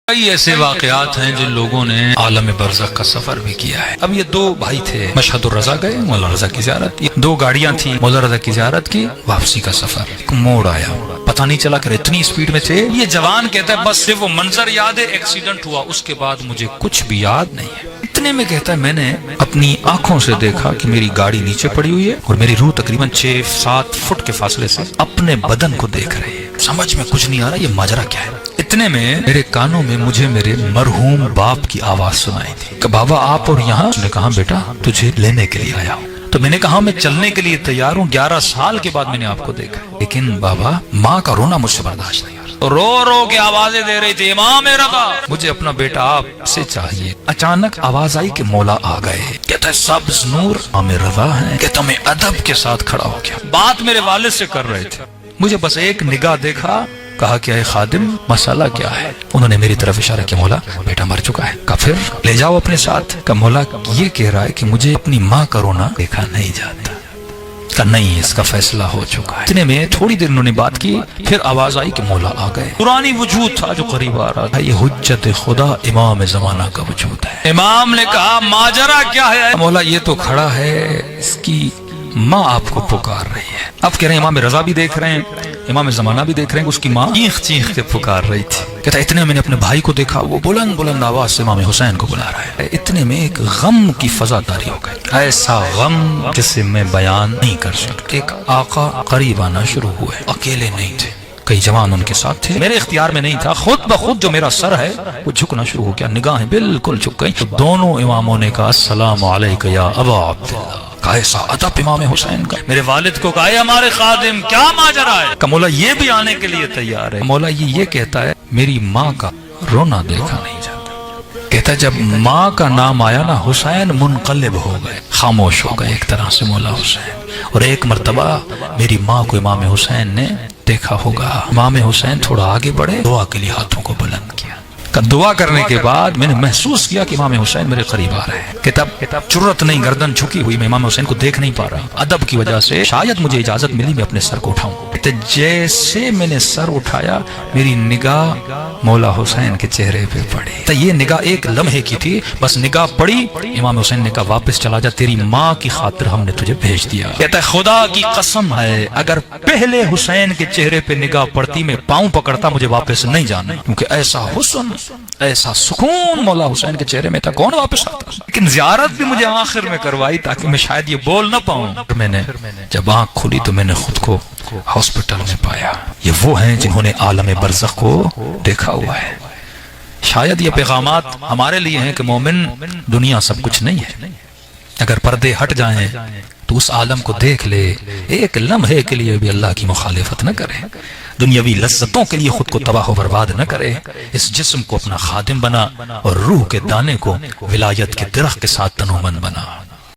کئی ایسے واقعات ہیں جن لوگوں نے عالم برزخ کا سفر بھی کیا ہے۔ اب یہ دو بھائی تھے، مشہد الرضا گئے مولا رضا کی زیارت، یہ دو گاڑیاں تھیں، مولا رضا کی زیارت کی، واپسی کا سفر، ایک موڑ آیا، پتہ نہیں چلا کہ اتنی سپیڈ میں تھے۔ یہ جوان کہتا ہے بس صرف وہ منظر یاد ہے، ایکسیڈنٹ ہوا، اس کے بعد مجھے کچھ بھی یاد نہیں ہے۔ اتنے میں کہتا ہے میں نے اپنی آنکھوں سے دیکھا کہ میری گاڑی نیچے پڑی ہوئی ہے اور میری روح تقریباً 6-7 فٹ کے فاصلے سے اپنے بدن کو دیکھ رہی ہے۔ سمجھ میں کچھ نہیں آ رہا یہ ماجرا کیا ہے۔ اتنے میں میرے کانوں میں مجھے میرے مرحوم باپ کی آواز سنائی تھی کہ بابا آپ اور یہاں؟ اس نے کہا بیٹا تجھے لینے کے لیے آیا ہوں۔ تو میں نے کہا میں چلنے کے لیے تیار ہوں، 11 سال کے بعد میں نے آپ کو دیکھا، لیکن بابا ماں کا رونا مجھ سے برداشت نہیں۔ رو رو کے آوازیں دے رہی تھی امام رضا مجھے اپنا بیٹا آپ سے چاہیے۔ اچانک آواز آئی کہ مولا آ گئے۔ کہتا ہے سبز نور امام رضا ہیں۔ کہتا میں ادب کے ساتھ کھڑا ہو گیا، بات میرے والد سے کر رہے تھے، مجھے بس ایک نگاہ دیکھا، کہا کہ اے خادم مسئلہ کیا ہے؟ انہوں نے میری طرف اشارہ کیا، مولا بیٹا مر چکا ہے۔ کہا پھر لے جاؤ اپنے ساتھ۔ کہا مولا یہ کہہ رہا ہے کہ مجھے اپنی ماں کا رونا دیکھا نہیں جاتا۔ کہا نہیں اس کا فیصلہ ہو چکا ہے۔ اتنے میں تھوڑی دیر انہوں نے بات کی، پھر آواز آئی کہ مولا آ گئے۔ پرانی وجود تھا جو قریب آ رہا تھا، یہ حجت خدا امام زمانہ کا وجود ہے۔ امام نے کہا ماجرا کیا ہے؟ مولا یہ تو کھڑا ہے، اس کی ماں آپ کو پکار رہی ہے۔ اب کہہ رہے ہیں امام رضا بھی دیکھ رہے ہیں، امام زمانہ بھی دیکھ رہے ہیں کہ اس کی ماں چیخ چیخ کے پکار رہی تھی۔ کہتا اتنے میں نے اپنے بھائی کو دیکھا، وہ بلند بلند آواز سے امام حسین کو بلا رہا ہے۔ اتنے میں ایک غم کی فضا طاری ہو گئی، ایسا غم جسے میں بیان نہیں کر سکتا۔ ایک آقا قریب آنا شروع ہوئے، اکیلے نہیں تھے، کئی جوان ان کے ساتھ تھے، میرے اختیار میں نہیں تھا، خود بخود جو میرا سر ہے وہ جھکنا شروع ہو گیا، نگاہیں بالکل جھک گئی۔ تو دونوں اماموں نے کہا السلام علیکم یا ابا عبداللہ۔ ایسا ادب امام حسین کا۔ میرے والد کو کہا اے ہمارے خادم کیا ماجرا ہے؟ کہ مولا یہ بھی آنے کے لیے تیار ہے۔ مولا یہ کہتا ہے میری ماں کا رونا دیکھا نہیں جاتا۔ کہتا ہے جب ماں کا نام آیا نا حسین منقلب ہو گئے، خاموش ہو گئے ایک طرح سے مولا حسین۔ اور ایک مرتبہ میری ماں کو امام حسین نے دیکھا ہوگا، امام حسین تھوڑا آگے بڑھے، دعا کے لیے ہاتھوں کو بلند کیا۔ دعا کرنے کے بعد میں نے محسوس کیا کہ امام حسین میرے قریب آ رہے ہیں۔ کتاب جرت نہیں، گردن جھکی ہوئی، میں امام حسین کو دیکھ نہیں پا رہا، ادب کی وجہ سے شاید مجھے اجازت ملی میں اپنے سر کو اٹھاؤں۔ جیسے میں نے سر اٹھایا میری نگاہ مولا حسین کے چہرے پہ پڑی۔ تو یہ نگاہ ایک لمحے کی تھی، بس نگاہ پڑی، امام حسین نے کہا واپس چلا جا، تیری ماں کی خاطر ہم نے تجھے بھیج دیا۔ کہتا ہے خدا کی قسم ہے اگر پہلے حسین کے چہرے پہ نگاہ پڑتی میں پاؤں پکڑتا، مجھے واپس نہیں جانا، کیونکہ ایسا حسن ایسا سکون مولا حسین کے چہرے میں تھا، کون واپس آتا؟ لیکن زیارت بھی مجھے آخر میں کروائی تاکہ میں شاید یہ بول نہ پاؤں۔ میں نے جب آنکھ کھلی تو میں نے خود کو ہاسپٹل میں پایا۔ یہ وہ ہیں جنہوں نے عالم برزخ کو دیکھا ہوا ہے۔ شاید یہ پیغامات ہمارے لیے ہیں کہ مومن دنیا سب کچھ نہیں ہے، اگر پردے ہٹ جائیں تو اس عالم کو دیکھ لے، ایک لمحے کے لیے بھی اللہ کی مخالفت نہ کرے، دنیاوی لذتوں کے لیے خود کو تباہ و برباد نہ کرے، اس جسم کو اپنا خادم بنا اور روح کے دانے کو ولایت کے درخت کے ساتھ تنومند بنا۔